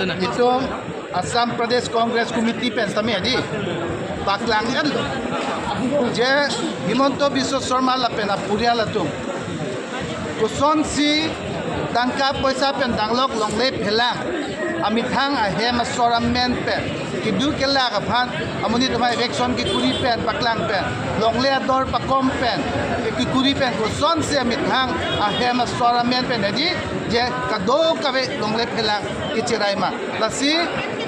itu Assam Pradesh Congress Committee pen sami adi paklang kan je Himonto Biswa Sarma la pena puria la tum kuson si tangka poisa pen danglok longle phelang amithang a hem soramen pen kidu kela ka phan amuni tomai election ki kuri pen paklang pen longle dor pakom pen ki kuri pen kuson si amithang a hem soramen pen adi je kado kawe longle phelang ki chirai ma lasi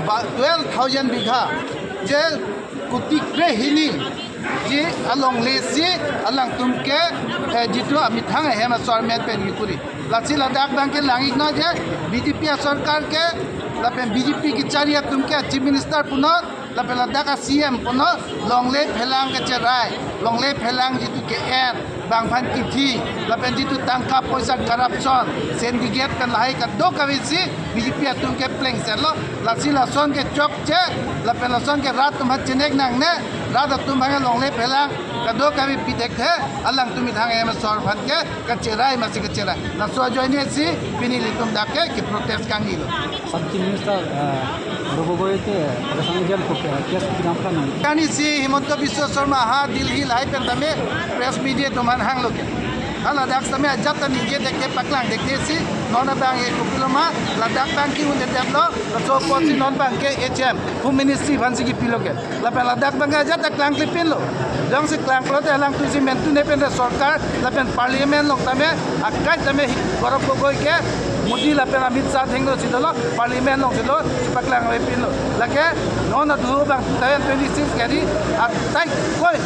12,000 बीघा जे कुतिक्रे हिनी जी अलong लेसी अलंग तुमके जितु अमिथांग हेम सरमेन पे निकुरी लसी Ladakh bank के लांगिक न जे BJP सरकार के लपे BJP की चारिया तुमके chief minister पुनो लपे Ladakh का सीएम पुनो लोंगले फेलांग के चराय लोंगले फेलांग जितु के N bangpan kiti lapen jitu tangkap poisa corruption syndicate kan lahai ka do kawisi BJP atung ke pleng selo lasi lason ke chok che lapen lason ke rat tum chinek nang ne rat tum bang longle pelang ka do kawi pidek the alang tum thang em sor phan ke ka cherai masi ka cherai laso joine si pini litum dakke ki protest kangilo Chief Minister Robogoi ke pada sangat jam ko kes kinamkan kani si Himonto Biswa Sarma ha Delhi lai pen tame press media tuman hang loke hala dak same jata ni je dekhe paklang dekhe si nona bang e kupiloma ladak bang ki unde deblo so posi non bang ke HM home ministry vansi ki piloke la pen ladak bang jata klang klipin lo jang se klang klo te lang tu si mentu ne pen sarkar la pen parliament lok tame akai tame gorok goi ke Modi la pen Amit Shah thenglo sidolo parliament lok sidolo paklang we pin lo lake nona du bang 2026 kari atai koi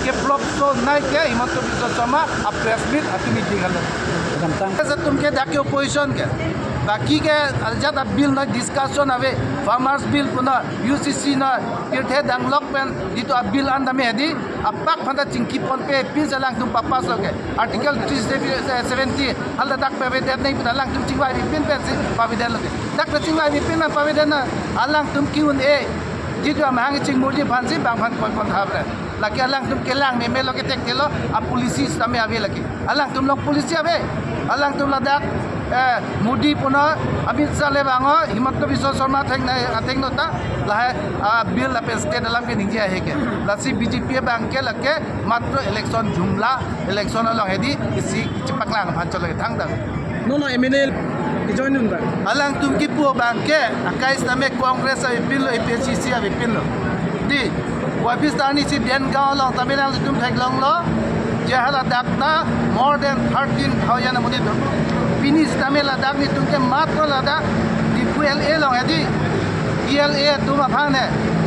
ke flop so nai ke Himonto Biswa Sarma a press meet atumi digalo ऐसा तुमके दाके opposition के बाकी के अल्जात bill न discussion away farmers bill पुना UCC न इर्थे दंगलोक pen दितो bill अंदा में यदि अपाक फंदा चिंकी पन पे पिन सलांग तुम पापास लोगे article 370 हल दाक पे वेदन नहीं पता लांग तुम चिंगवाई पिन पे पाविदन लोगे दाक चिंगवाई पिन में पाविदन अलांग तुम क्यों ए जितो महंगे चिंग मुर्जी फांसी बांगफान कोई कौन थाबरे laki alang tum kelang me melo ketek telo a polisi same ave laki alang tum lok polisi ave alang tum ladak Modi puno Amit Shah le bango Himonto Biswa Sarma theng nota la bill la state alam ke ninja he ke lasi BJP bang ke lake matro election jumla election along hedi isi chipaklang phanchol ke thang dang no MNL join un ba alang tum ki pu bang ke akai same congress a bill APCC a bill di Wabis tani si den gaon long Tamil Nadu tum thek long lo jahala dakna more than 13,000 amuni do finish Tamil Nadu ni tum ke matro lada di PLA long edi ELA tum aphan ne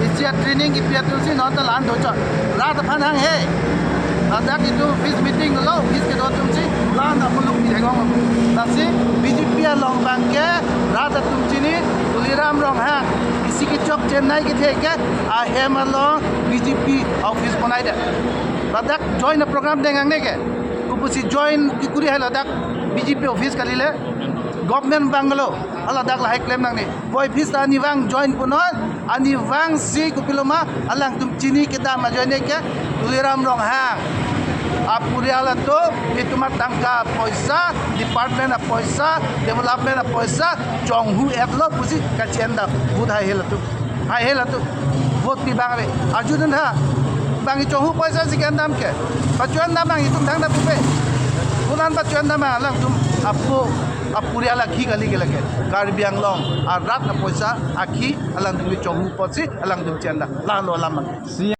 isia training ki pia tum si non ta lan do cha rat phan hang he ladak itu office meeting lo office ke do tum si lan amuluk ni thegong tasi BJP long bang ke rat tum chini Tuliram rong hang इसी की चौक चेन्नई के थे क्या hello BJP office बनाए दे Ladakh join programme देंगे के कुछ join की कुरी है लद्दाख BJP ऑफिस कर ले गवर्नमेंट बंगलो लद्दाख ला हाई क्लेम नंगे वो ऑफिस अनिवांग जॉइन पुनो अनिवांग सी कुपिलोमा अलांग तुम चीनी के दाम जॉइन के तुलिराम रोंग हांग आप पूरे वाला तो ये तुम्हारा तंका पैसा डिपार्टमेंट का पैसा डेवलपमेंट का पैसा चौंगू एक लो पुसी कचेंदा बुध हाई हेला तो वोट भी बांगे अर्जुन था बांगी चौंगू पैसा सिकेंद नाम के बच्चों नाम बांगी तुम थंग ना पुपे बुधान बच्चों नाम अलग तुम आपको आप पूरे वाला घी गली के लगे कार्बी आंगलोंग और रात ना पैसा आखी अलग तुम चौंगू पैसे अलग तुम चेंदा लालो लामन